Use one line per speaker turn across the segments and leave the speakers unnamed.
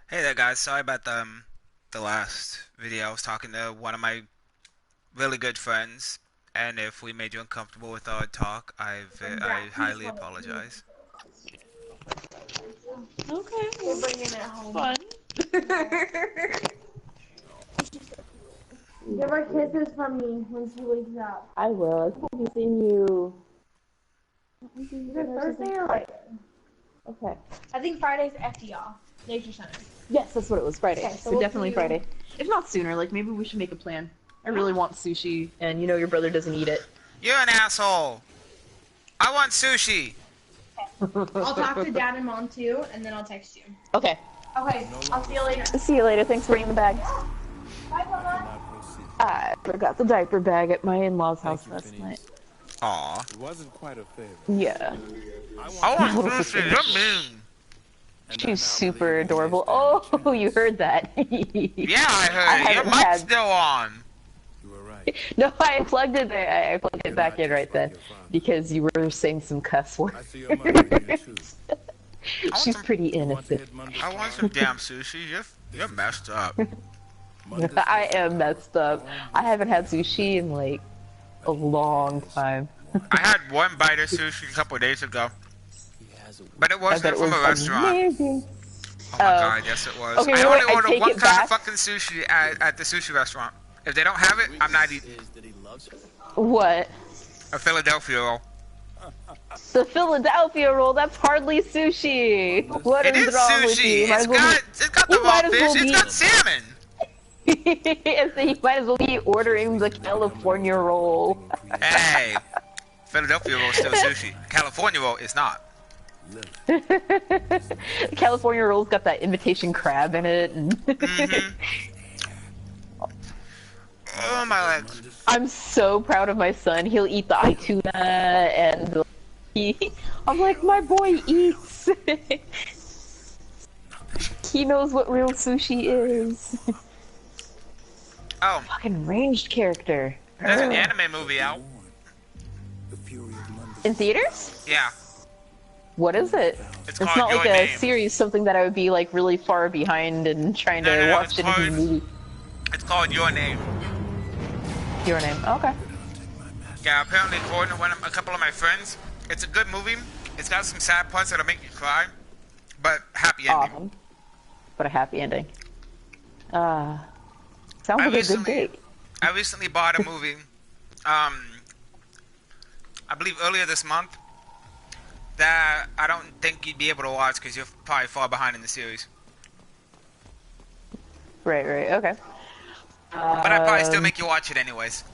Hey there, guys. Sorry about the last video. I was talking to one of my really good friends, and if we made you uncomfortable with our talk, I highly apologize.
Okay,
We're
well,
bringing it home.
fun.
Give her kisses from me when she wakes up.
I will. I think I've seen you.
Is it Thursday or Friday?
Okay.
I think Friday's FDR, Nature Center.
Yes, that's what it was. Friday.
Okay,
so
we'll
definitely
see you.
Friday. If not sooner, like maybe we should make a plan. I really want sushi, and you know your brother doesn't eat it.
You're an asshole. I want sushi.
I'll talk to Dad and Mom too, and then I'll text you.
Okay.
Okay, I'll see you later.
See you later. Thanks for bringing the bag.
Bye, Mama.
I forgot the diaper bag at my in-laws' house last night.
Aw.
It wasn't quite a favor.
Yeah.
I want sushi. You're mean.
She's super adorable. Oh, you heard that.
Yeah, I heard
I
it. Your
haven't
mic's
had-
still on.
You were right.
No, I plugged it there. I plugged it back in right then because you were saying some cuss words.
I see your mother here too.
She's pretty
You want to
innocent.
hit Monday?
I want some damn sushi. You're messed up.
Monday's
I am messed up. I haven't had sushi in like a long time.
I had one bite of sushi a couple of days ago, but it
I bet
wasn't
it
from
was
a restaurant.
amazing.
Oh my god, yes it was.
Okay,
I
you know
only
what? I
order
take
one
it
kind
back.
of fucking sushi at the sushi restaurant. If they don't have it, I'm not eating.
What?
A Philadelphia roll.
The Philadelphia roll? That's hardly sushi. What
It
is
is
wrong with you?
sushi.
You might as well
It's got the
you
raw
might as
fish.
well
It's
be-
got salmon.
So you might as well be ordering the California roll.
Hey, Philadelphia roll is still sushi. California roll is not.
California roll's got that imitation crab in it. And
Oh my legs.
I'm so proud of my son. He'll eat the eye tuna and I'm like, my boy eats. He knows what real sushi is.
Oh,
Fucking ranged character.
there's an anime movie out.
The fury of Monday.
In theaters?
Yeah,
What is it?
it's
It's
called
not
Your
like a
Name.
series, something that I would be like really far behind and trying
No,
to
no, no,
watch
it's
it in
hard.
a movie.
It's called Your Name.
Your name. Okay.
Yeah, apparently according to a couple of my friends, it's a good movie. It's got some sad parts that'll make you cry, but happy ending.
Awesome. But a happy ending. Sounds
I
like a good
recently-
date.
I recently bought a movie, I believe earlier this month, that I don't think you'd be able to watch because you're probably far behind in the series.
Right, okay.
But I'd probably still make you watch it anyways.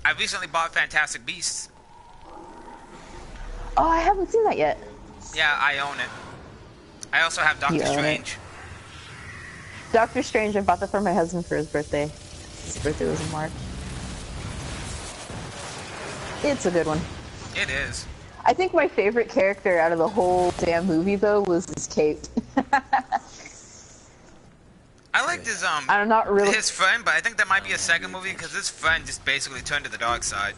I recently bought Fantastic Beasts.
Oh, I haven't seen that yet.
Yeah, I own it. I also have Doctor
You own it?
Strange.
Doctor Strange, I bought that for my husband for his birthday. His birthday was in March. It's a good one.
It is.
I think my favorite character out of the whole damn movie, though, was his cape.
I liked his
I'm not really.
his friend, but I think there might be a second movie because his friend just basically turned to the dark side.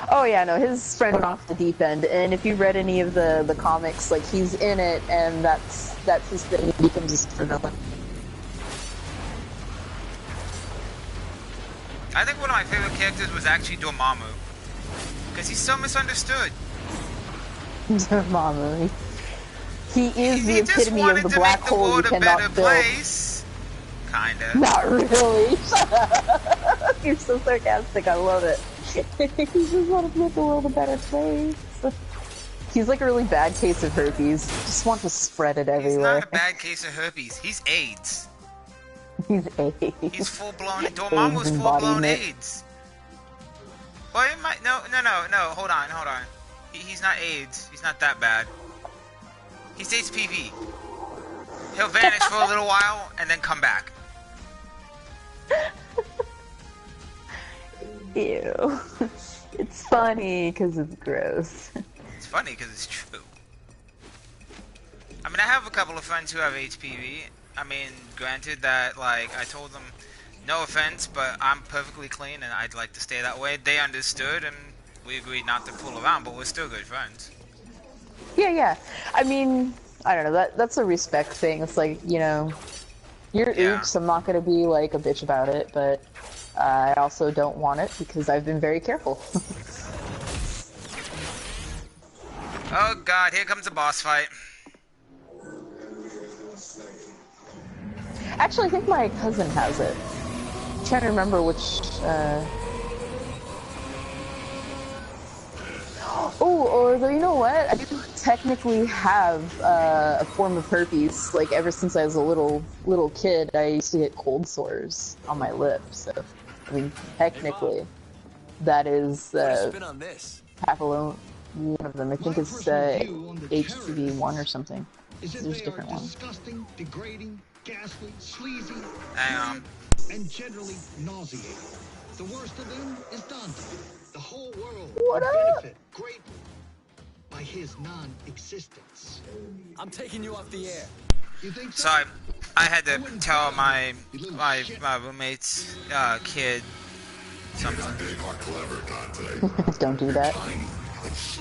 Oh yeah, no, his friend went off the deep end, and if you read any of the comics, like he's in it, and that's his thing. He becomes a super villain.
I think one of my favorite characters was actually Dormammu, because he's so misunderstood.
Mama, he is the
He just
epitome
wanted
of the
to
black
make the
hole you
world a
cannot
better
fill.
place. Kinda.
Not really. Shut up. You're so sarcastic. I love it. He just wants to make the world a better place. He's like a really bad case of herpes. Just want to spread it
He's
everywhere.
not a bad case of herpes. He's AIDS.
He's
He's full-blown. Dormammu's
AIDS
full-blown
embodiment.
AIDS. Well, it might. No. Hold on. He's not AIDS. He's not that bad. He's HPV. He'll vanish for a little while and then come back.
Ew. It's funny because it's gross.
It's funny because it's true. I mean, I have a couple of friends who have HPV. I mean, granted that, like, I told them, no offense, but I'm perfectly clean and I'd like to stay that way. They understood, and we agreed not to fool around, but we're still good friends.
Yeah, yeah. I mean, I don't know. That's a respect thing. It's like, you know, you're
Yeah.
oops. I'm not gonna be like a bitch about it, but I also don't want it because I've been very careful.
Oh god, here comes the boss fight.
Actually, I think my cousin has it. I'm trying to remember which. Oh, or you know what? I do technically have a form of herpes. Like ever since I was a little kid, I used to get cold sores on my lips. So, I mean, technically, that is
Spin on this.
papilloma. One of them. I think it's HPV1 or something. There's different ones.
Disgusting, degrading, ghastly, sleazy,
Hang on.
and generally nauseating. The worst of them is Dante. The whole world
What
would
up?
benefit greatly by his non-existence.
I'm taking you off the air.
You think
So I had to tell my roommate's kid something.
Don't do that.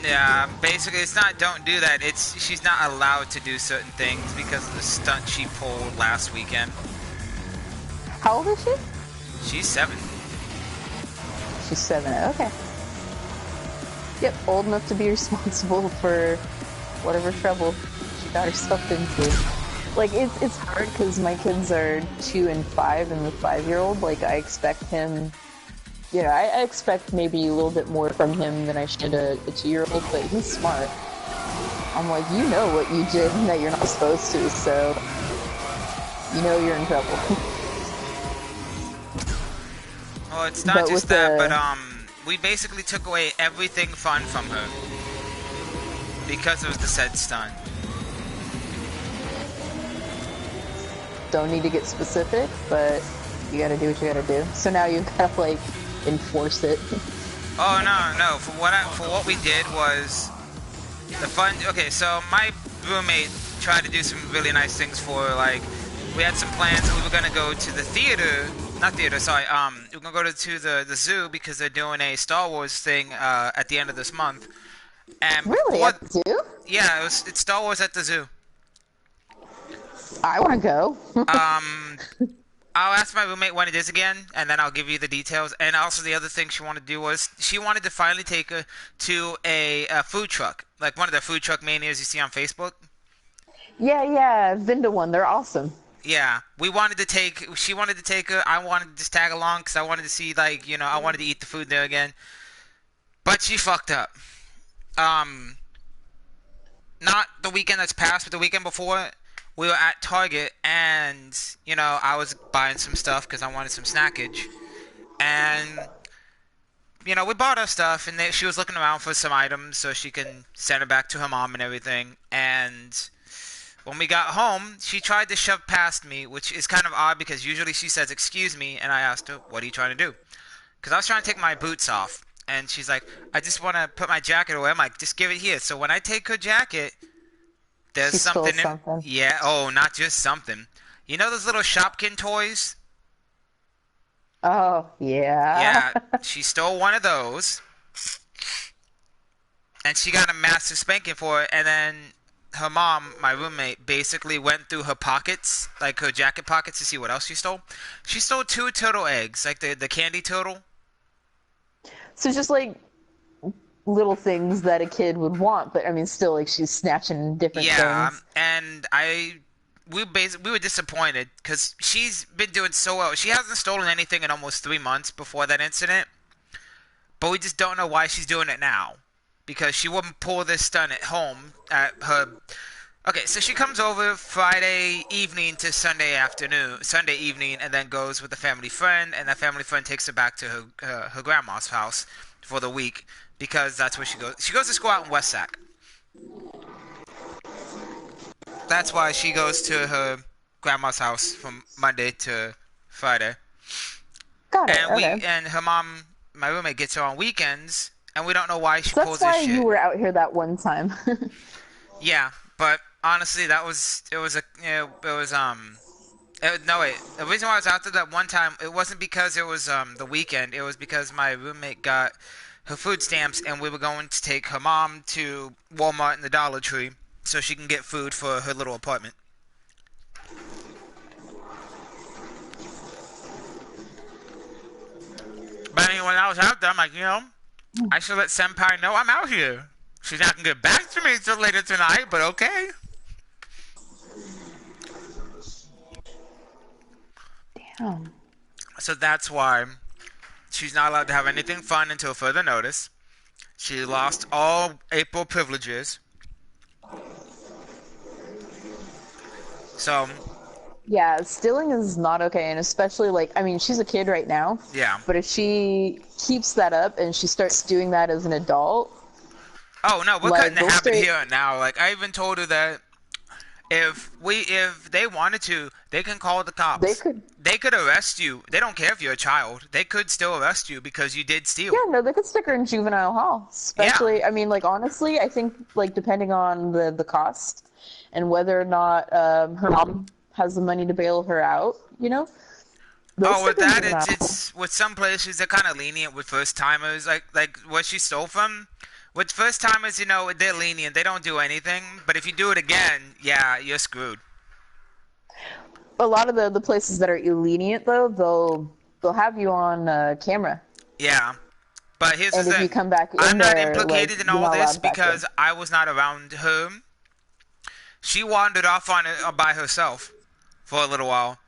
Yeah, basically it's not don't do that, it's she's not allowed to do certain things because of the stunt she pulled last weekend.
How old is she?
She's 7.
She's 7. Okay. Yep, old enough to be responsible for whatever trouble she got herself into. Like, it's hard because my kids are 2 and 5, and the 5-year-old, like, I expect him, you know, I expect maybe a little bit more from him than I should a 2-year-old, but he's smart. I'm like, you know what you did and that you're not supposed to, so you know you're in trouble.
Well, it's not
But
just
with
that,
the-
but we basically took away everything fun from her because of the said stunt.
Don't need to get specific, but you gotta do what you gotta do. So now you've gotta, like, enforce it.
Oh no! For what we did was the fun. Okay, so my roommate tried to do some really nice things for her. Like, we had some plans. We were gonna go to the theater. Not theater. Sorry. We're gonna go to the zoo because they're doing a Star Wars thing at the end of this month. And
Really?
before-
At the zoo?
Yeah, it's Star Wars at the zoo.
I wanna go.
I'll ask my roommate when it is again, and then I'll give you the details. And also, the other thing she wanted to do was she wanted to finally take her to a food truck, like one of the food truck manias you see on Facebook.
Yeah, I've been to one. They're awesome.
Yeah, she wanted to take her. I wanted to just tag along because I wanted to see, like, you know, I wanted to eat the food there again. But she fucked up. Not the weekend that's passed, but the weekend before. We were at Target, and, you know, I was buying some stuff because I wanted some snackage. And, you know, we bought her stuff, and she was looking around for some items so she can send it back to her mom and everything. And when we got home, she tried to shove past me, which is kind of odd because usually she says, "Excuse me," and I asked her, "What are you trying to do?" Because I was trying to take my boots off. And she's like, "I just want to put my jacket away." I'm like, "Just give it here." So when I take her jacket, there's
She stole
something in.
something.
Yeah. Oh, not just something. You know those little Shopkin toys?
Oh, yeah.
Yeah. She stole one of those, and she got a massive spanking for it. And then her mom, my roommate, basically went through her pockets, like her jacket pockets, to see what else she stole. She stole 2 turtle eggs, like the candy turtle.
So just like little things that a kid would want, but I mean, still, like, she's snatching different
Yeah,
things.
and we were disappointed because she's been doing so well. She hasn't stolen anything in almost 3 months before that incident, but we just don't know why she's doing it now, because she wouldn't pull this stunt at home at her. Okay, so she comes over Friday evening to Sunday evening, and then goes with a family friend, and that family friend takes her back to her grandma's house for the week, because that's where she goes. She goes to school out in West Sac. That's why she goes to her grandma's house from Monday to Friday.
Got it.
And
Okay.
and her mom, my roommate, gets her on weekends, and we don't know why she
So
pulls
that's
this
why
shit.
you were out here that one time.
Yeah, but honestly, no wait. The reason why I was out there that one time, it wasn't because it was the weekend. It was because my roommate got her food stamps, and we were going to take her mom to Walmart and the Dollar Tree so she can get food for her little apartment. But I mean, when I was out there, I'm like, I should let Senpai know I'm out here. She's not gonna get back to me till later tonight, but okay.
Damn.
So that's why she's not allowed to have anything fun until further notice. She lost all April privileges. So...
Yeah, stealing is not okay, and especially, like, I mean, she's a kid right now.
Yeah.
But if she keeps that up and she starts doing that as an adult...
Oh, no, we're
like,
cutting the habit here and now. Like, I even told her that if they wanted to, they can call the cops. They could arrest you. They don't care if you're a child. They could still arrest you because you did steal.
Yeah, no, they could stick her in juvenile hall. Especially, I mean, like, honestly, I think, like, depending on the cost and whether or not her mom has the money to bail her out,
With that, it's with some places they're kind of lenient with first timers, like where she stole from. With first timers, they're lenient. They don't do anything. But if you do it again, yeah, you're screwed.
A lot of the places that are lenient, though, they'll have you on camera.
Yeah, but here's the thing.
And if you come back in
I'm not
there,
implicated
like,
in all this because I was not around her. She wandered off on it by herself for a little while.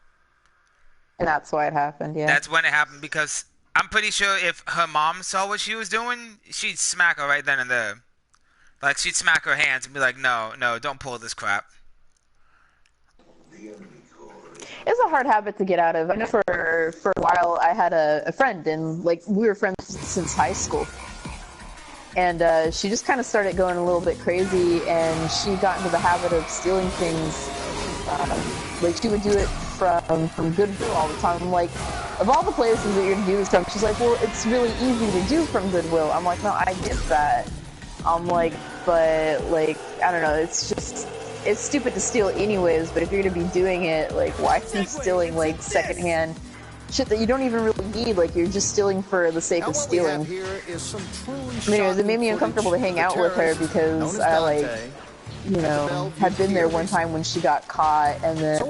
And that's why it happened, yeah.
That's when it happened, because I'm pretty sure if her mom saw what she was doing, she'd smack her right then and there. Like, she'd smack her hands and be like, no, don't pull this crap.
It's a hard habit to get out of. I know for a while I had a friend, and, like, we were friends since high school. And she just kind of started going a little bit crazy, and she got into the habit of stealing things. Like, she would do it from Goodwill all the time. I'm like, of all the places that you're going to do this from, she's like, well, it's really easy to do from Goodwill. I'm like, no, I get that. I'm like, but, like, I don't know, it's just, it's stupid to steal anyways, but if you're going to be doing it, like, why are you stealing, like, secondhand shit that you don't even really need? Like, you're just stealing for the sake of stealing. Anyways, it made me uncomfortable to hang out with her because I, like, had been there one time when she got caught, and then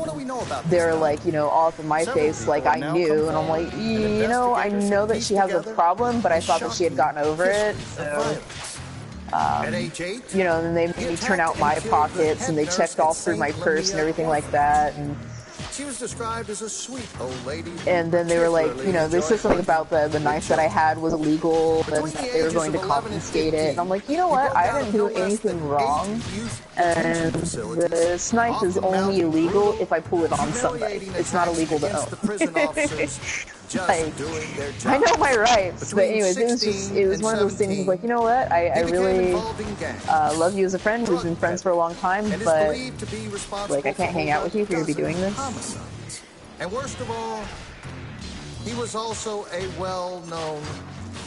they're like, all up in my face, like I knew, and I'm like, I know that she has a problem, but I thought that she had gotten over it, so, and then they made me turn out my pockets, and they checked all through my purse and everything like that, and
she was described as a sweet old lady.
And then they were like, they said something about the knife that I had was illegal, and they were going to confiscate it. And I'm like, you know what? I didn't do anything wrong. And this knife is only illegal if I pull it on somebody. It's not illegal to own. Like, I know my rights, but anyways, it was one of those things of like, you know what? I really love you as a friend. We've been friends for a long time, but like, I can't hang out with you if you're gonna be doing this.
And worst of all, he was also a well-known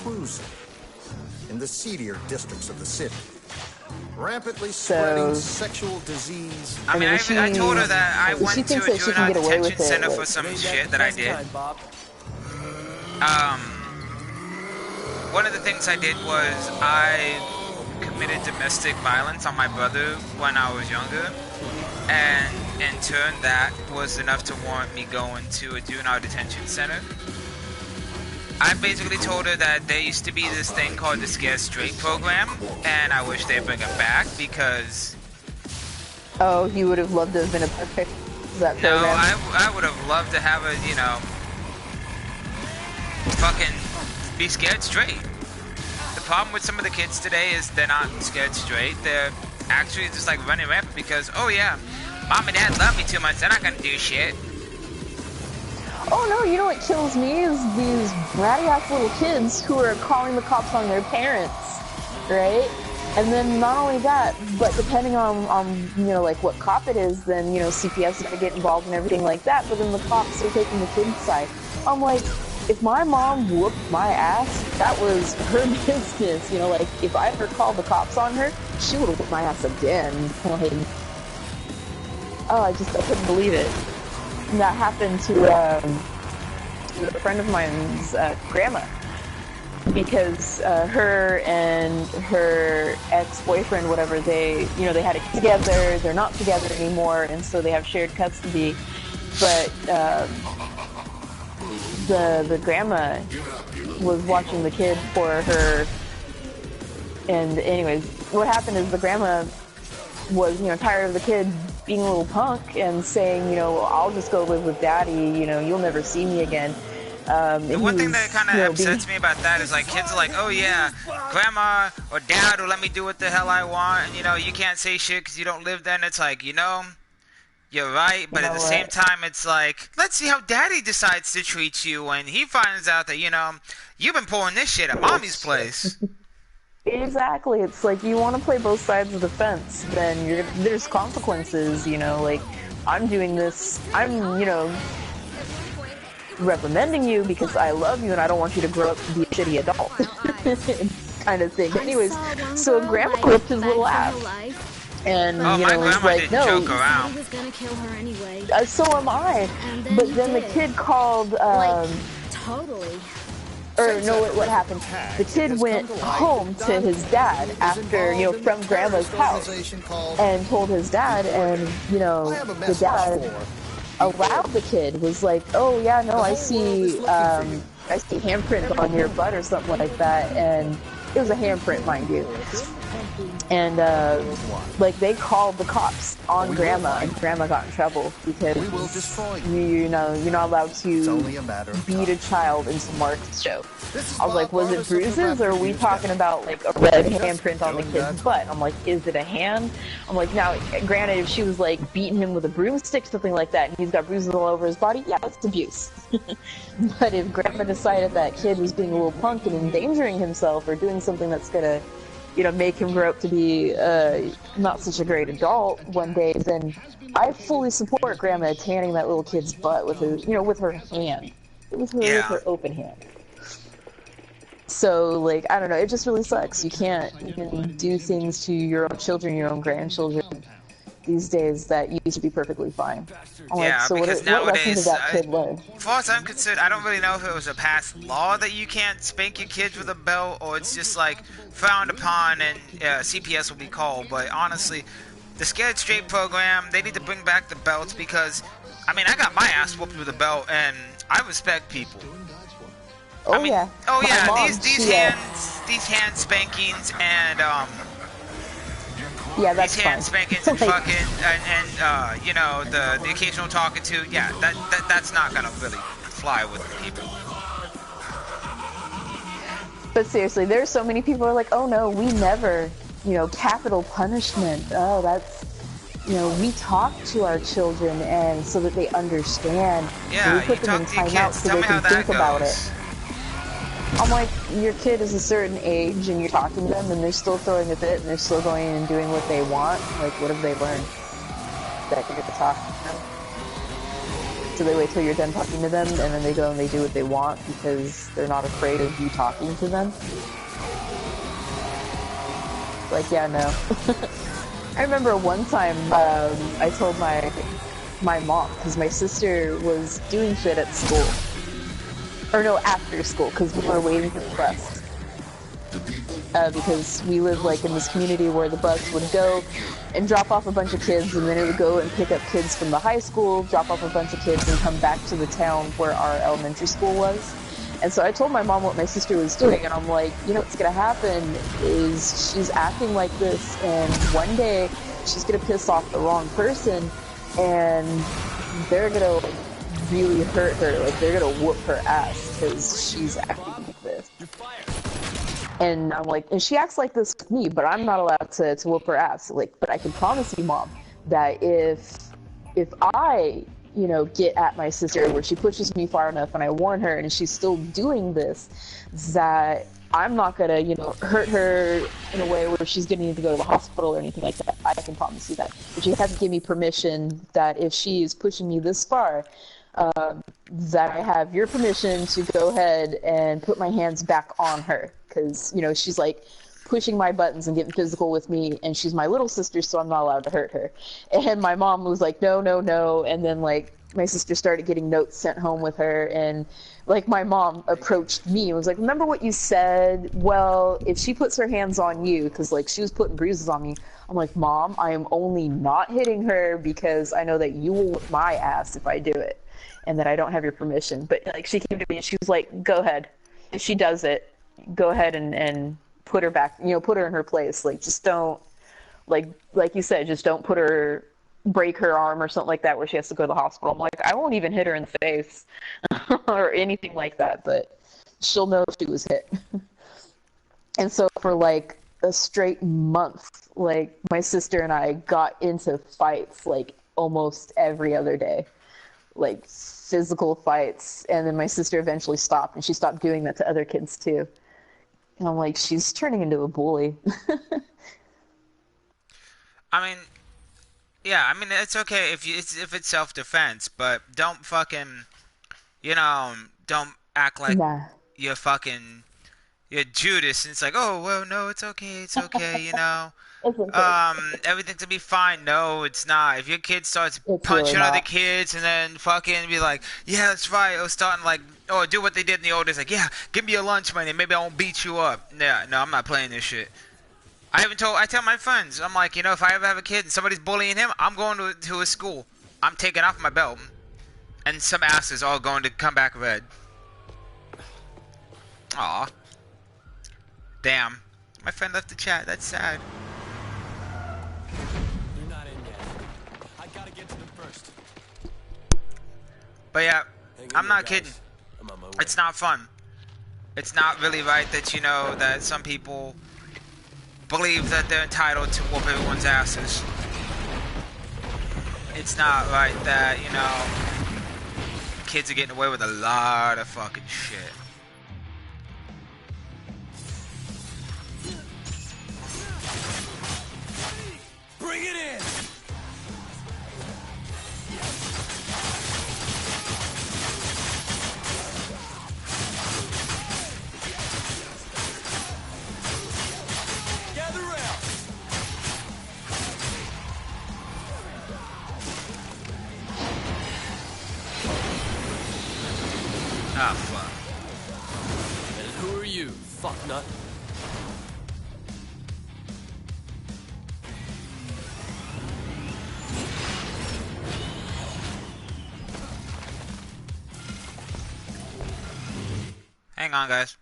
cruiser in the seedier districts of the city. Rampantly spreading sexual disease.
I mean, I told her that I went to a juvenile detention center for some shit that I did. One of the things I did was I committed domestic violence on my brother when I was younger, and in turn that was enough to warrant me going to a juvenile detention center. I basically told her that there used to be this thing called the Scared Straight program, and I wish they'd bring it back because...
Oh, you would have loved to have been a part of that program?
No, I would have loved to have a, fucking be scared straight. The problem with some of the kids today is they're not scared straight. They're actually just like running rampant because, oh yeah, mom and dad love me too much. They're not gonna do shit.
Oh no, you know what kills me is these bratty ass little kids who are calling the cops on their parents, right? And then not only that, but depending on like what cop it is, then, CPS is gonna get involved and everything like that, but then the cops are taking the kid's side. I'm like, if my mom whooped my ass, that was her business, like, if I ever called the cops on her, she would have whooped my ass again. Like, oh, I couldn't believe it. And that happened to a friend of mine's grandma. because her and her ex-boyfriend, whatever, they had it together. They're not together anymore, and so they have shared custody. But the grandma was watching the kid for her. And anyways, what happened is the grandma was, tired of the kid being a little punk and saying, I'll just go live with daddy, you'll never see me again.
The one thing that kind of upsets me about that is, like, kids are like, oh yeah, grandma or dad will let me do what the hell I want, and you can't say shit because you don't live there. And it's like, you're right, but at the same time, it's like, let's see how daddy decides to treat you when he finds out that, you've been pulling this shit at mommy's place.
Exactly. It's like, you want to play both sides of the fence, then there's consequences, like, I'm doing this, I'm, reprimanding you because I love you and I don't want you to grow up to be a shitty adult. Kind of thing. Anyways, so grandma whipped his little ass. And, was like, no.
Joke around.
He was gonna kill her anyway.
So am I. But then the kid called,
totally.
Or no, what happened? The kid went home to his dad after, from grandma's house and told his dad, and, the dad allowed the kid, was like, oh yeah, no, I see handprint on your butt or something like that, and it was a handprint, mind you. And, they called the cops on grandma, and grandma got in trouble because you're not allowed to beat a child in some Mark's show. I was like, was it bruises, or are we talking about, like, a red handprint on the kid's butt? I'm like, is it a hand? I'm like, now, granted, if she was, like, beating him with a broomstick, something like that, and he's got bruises all over his body, yeah, that's abuse. But if grandma decided that kid was being a little punk and endangering himself or doing something that's gonna, make him grow up to be not such a great adult one day, then I fully support grandma tanning that little kid's butt with her, with her hand. With her open hand. So, like, I don't know, it just really sucks. You can't even do things to your own children, your own grandchildren these days that used to be perfectly fine. So
because
what lesson did
nowadays,
that kid learn?
As far as I'm concerned, I don't really know if it was a passed law that you can't spank your kids with a belt, or it's just, like, frowned upon and CPS will be called. But honestly, the Scared Straight program, they need to bring back the belts because, I got my ass whooped with a belt, and I respect people.
Yeah.
Oh yeah,
mom,
these hand spankings and
yeah, that's
these hand
fine.
spankings and fucking and the occasional talking to, yeah, that's not gonna really fly with people.
But seriously, there's so many people who are like, oh no, we never, capital punishment. Oh, that's, we talk to our children and so that they understand.
Yeah,
we put them in timeout so they can think about it. I'm like, your kid is a certain age and you're talking to them and they're still throwing a fit and they're still going and doing what they want. Like, what have they learned? That you get to talk to them. So they wait till you're done talking to them and then they go and they do what they want because they're not afraid of you talking to them. Like, yeah, no. I remember one time I told my mom, because my sister was doing shit at school. Or no, after school, because we were waiting for the bus. Because we live, like, in this community where the bus would go and drop off a bunch of kids, and then it would go and pick up kids from the high school, drop off a bunch of kids, and come back to the town where our elementary school was. And so I told my mom what my sister was doing, and I'm like, what's gonna happen is she's acting like this, and one day she's gonna piss off the wrong person, and they're gonna, like, really hurt her, like, they're gonna whoop her ass because she's acting like this. And I'm like, and she acts like this with me, but I'm not allowed to whoop her ass. Like, but I can promise you, Mom, that if I, get at my sister where she pushes me far enough and I warn her and she's still doing this, that I'm not gonna, hurt her in a way where she's gonna need to go to the hospital or anything like that. I can promise you that. But she has to give me permission that if she is pushing me this far, that I have your permission to go ahead and put my hands back on her. Because, she's like pushing my buttons and getting physical with me, and she's my little sister, so I'm not allowed to hurt her. And my mom was like, no, no, no, and then, like, my sister started getting notes sent home with her, and like my mom approached me and was like, remember what you said? Well, if she puts her hands on you, because like she was putting bruises on me, I'm like, Mom, I am only not hitting her because I know that you will whip my ass if I do it, and that I don't have your permission. But like she came to me and she was like, go ahead, if she does it, go ahead and put her back, put her in her place. Like, just don't, like you said, just don't put her, break her arm or something like that where she has to go to the hospital. I'm like, I won't even hit her in the face or anything like that, but she'll know she was hit. And so for like a straight month, like my sister and I got into fights like almost every other day, like physical fights. And then my sister eventually stopped, and she stopped doing that to other kids too. And I'm like, she's turning into a bully.
I mean, yeah, I mean it's okay if it's self-defense, but don't fucking, don't act like
Nah.
you're fucking you're Judas, and it's like, oh well, no, it's okay,
It's okay.
everything's gonna be fine. No, it's not. If your kid starts
It's
punching
really
other
not.
kids and then fucking be like, yeah, that's right, or starting like, or do what they did in the old days, like, yeah, give me your lunch money, maybe I won't beat you up. Yeah, no, I'm not playing this shit. I tell my friends, I'm like, if I ever have a kid and somebody's bullying him, I'm going to his school. I'm taking off my belt. And some asses all going to come back red. Aw. Damn. My friend left the chat. That's sad.
You're not in yet. I gotta get to them first.
But yeah,
Hang in
I'm
there,
not
guys.
kidding.
I'm on my way.
It's not fun. It's not really right that, that some people believe that they're entitled to whoop everyone's asses. It's not right that, kids are getting away with a lot of fucking shit.
Bring it in! Gather round!
Ah, fuck.
And who are you, fucknut?
Hang on, guys.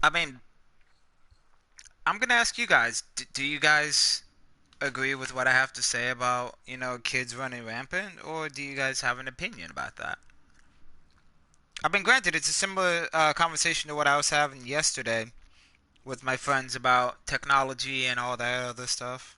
I mean, I'm gonna ask you guys, do you guys agree with what I have to say about, kids running rampant, or do you guys have an opinion about that? I mean, granted, it's a similar conversation to what I was having yesterday with my friends about technology and all that other stuff.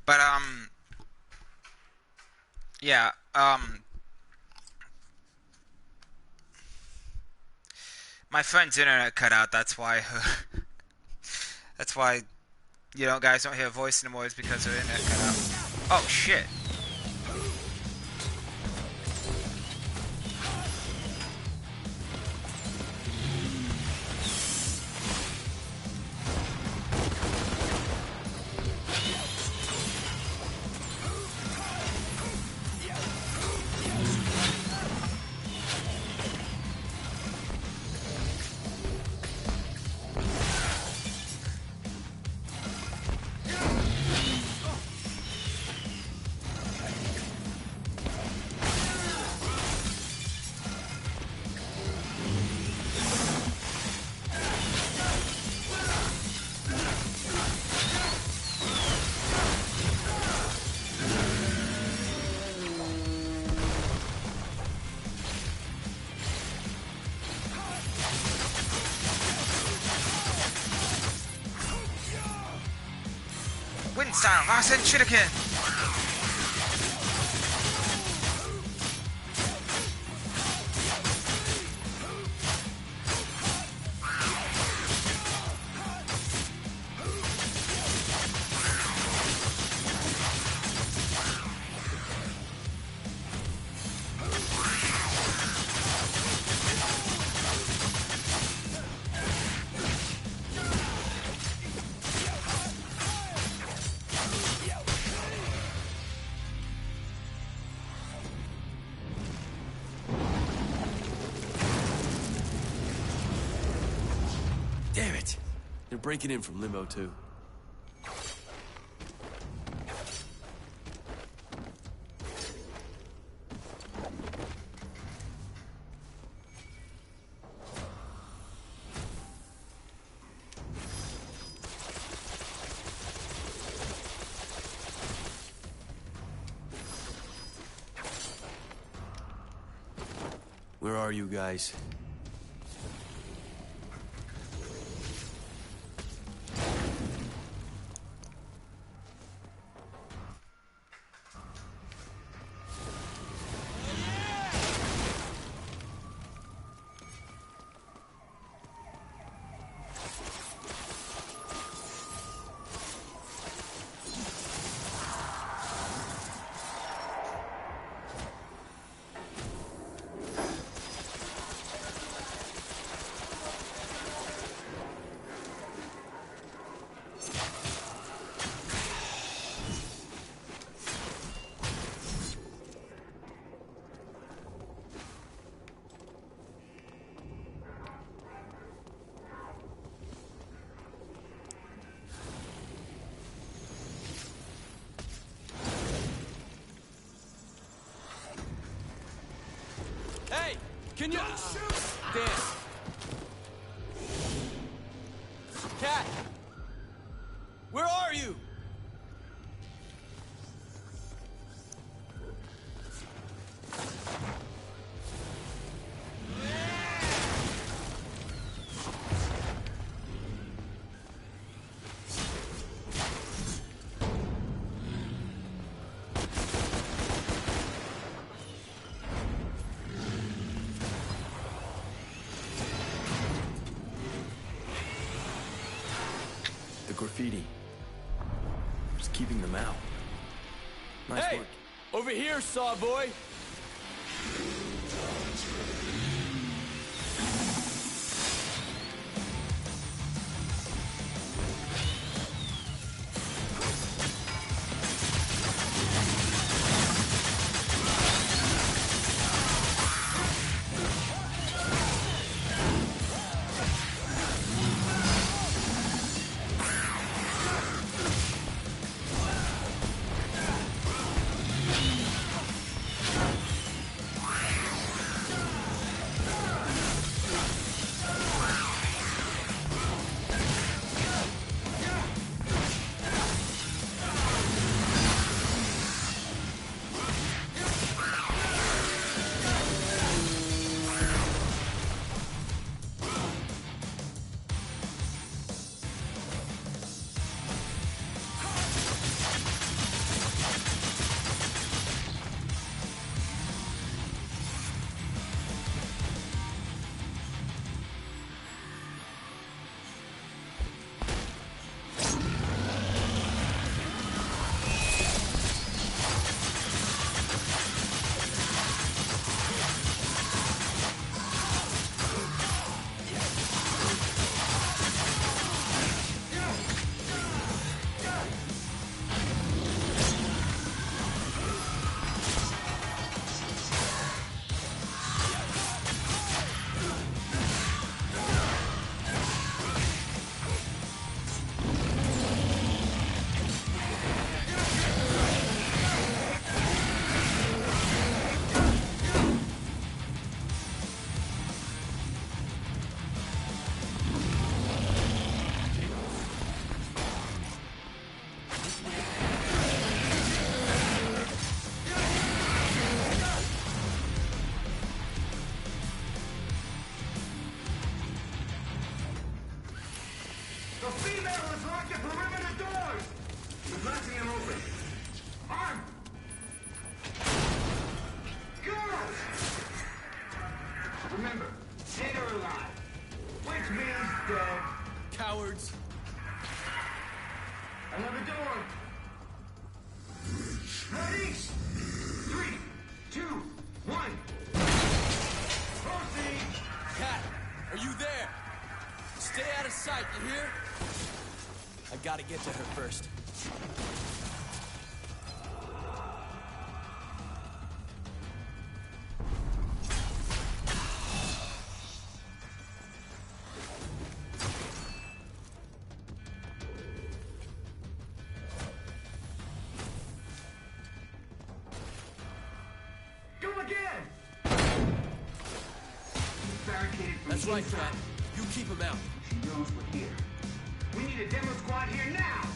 But yeah, my friend's internet cut out. That's why that's why guys don't hear her voice anymore, is because her internet cut out. Oh shit. Raiden style. Rasen Shuriken.
Damn it! They're breaking in from Limbo too. Where are you guys? Hey! Can you... Damn. Cat! Where are you? The graffiti. Just keeping them out. Nice work. Over here, Sawboy!
Blasting him open. Arm! Girls! Remember, dead or alive. Which means dead.
Cowards.
Another door. Ready? 3, 2, 1. Proceed.
Cat, are you there? Stay out of sight, you hear? I gotta get to her first.
Go again! Barricaded from
That's right,
inside.
Cat. You keep him out.
She knows we're here. We need a demo squad here now!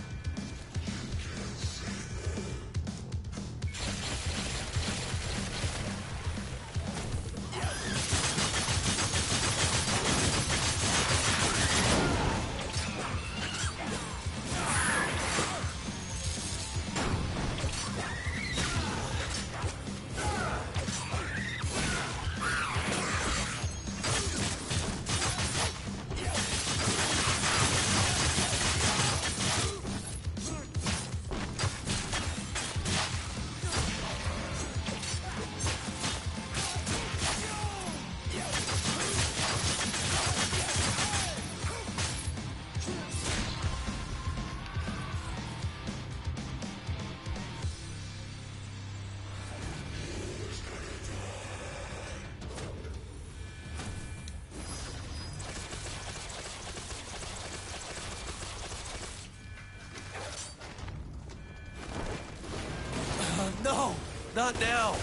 No, not now.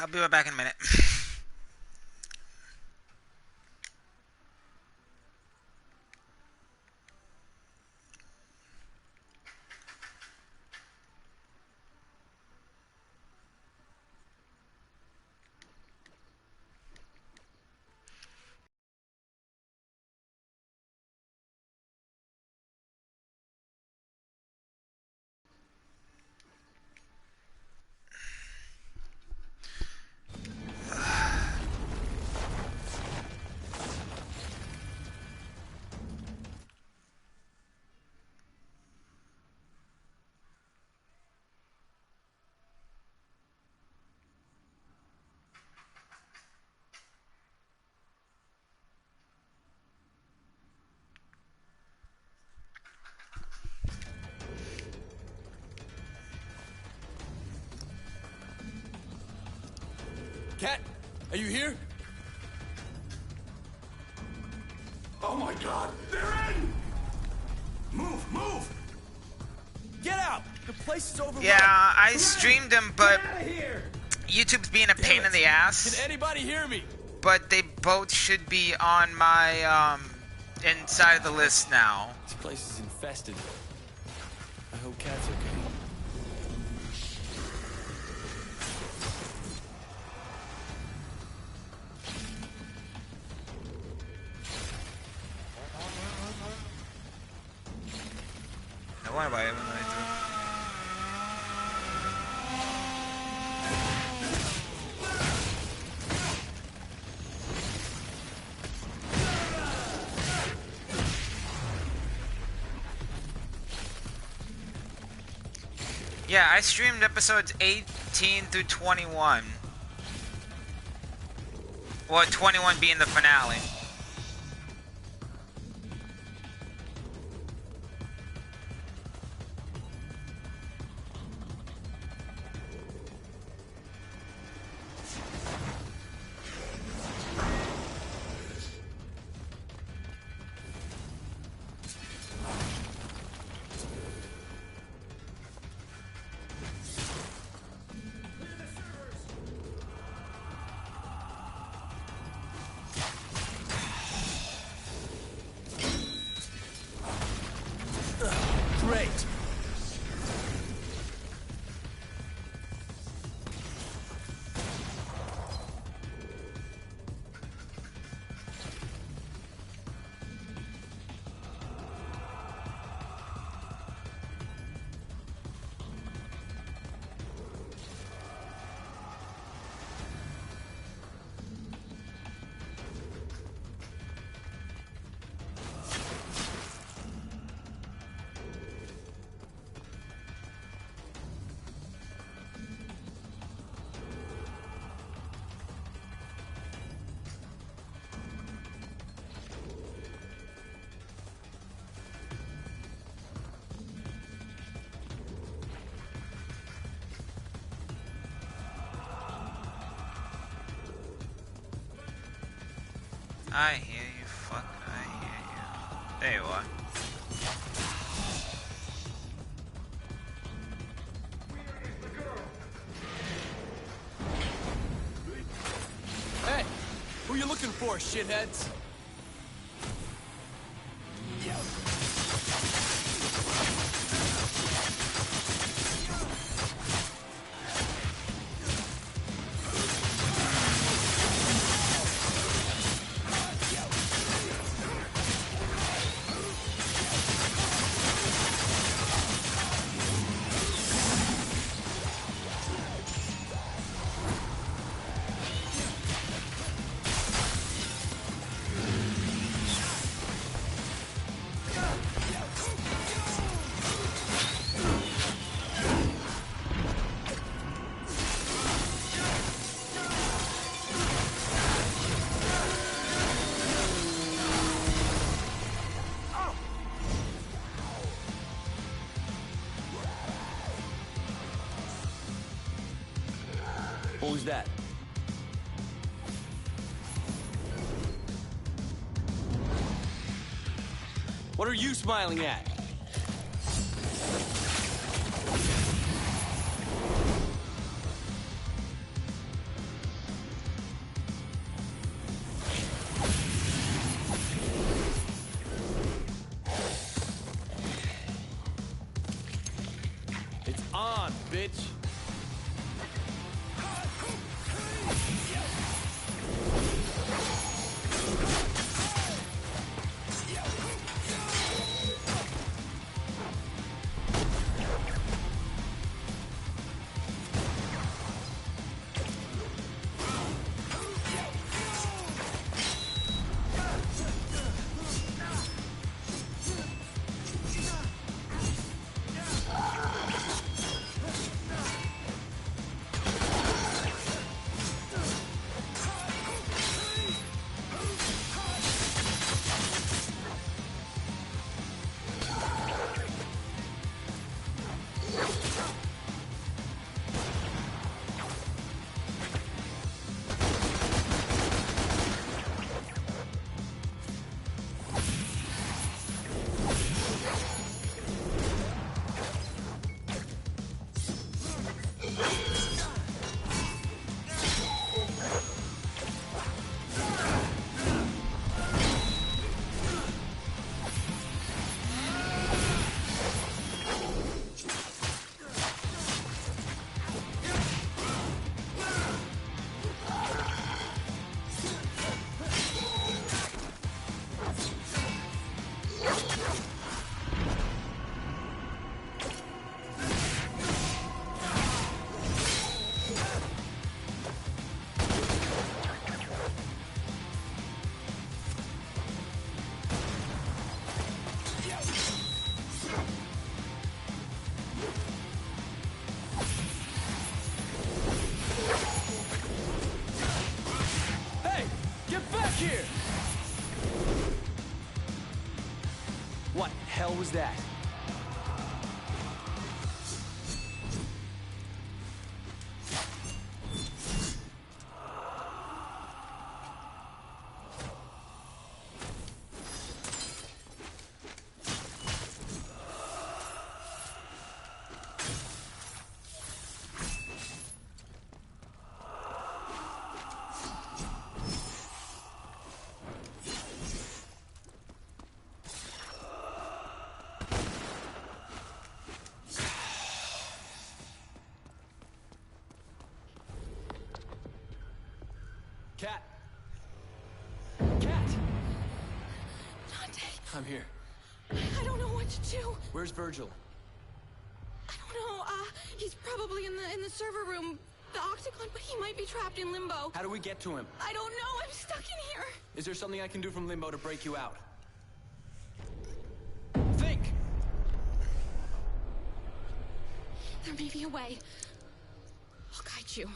I'll be right back in a minute.
Cat, are you here?
Oh my god, they're in! Move, move!
Get out! The place is overrun.
Yeah, I streamed them, but
Get out of here!
YouTube's being a
Damn
pain
it.
in the ass.
Can anybody hear me?
But they both should be on my inside the list now.
This place is infested. I hope Cat's okay.
I wonder why everyone went through. Yeah, I streamed episodes 18 through 21. Well, 21 being the finale.
Great.
I hear you, fuck, I hear you. There you are.
Hey, who you looking for, shitheads? What was that? What are you smiling at? It's on, bitch. was that? Cat! Cat!
Dante,
I'm here.
I don't know what to do.
Where's Virgil?
I don't know. He's probably in the server room, the Octagon, but he might be trapped in limbo.
How do we get to him?
I don't know. I'm stuck in here.
Is there something I can do from limbo to break you out? Think!
There may be a way. I'll guide you.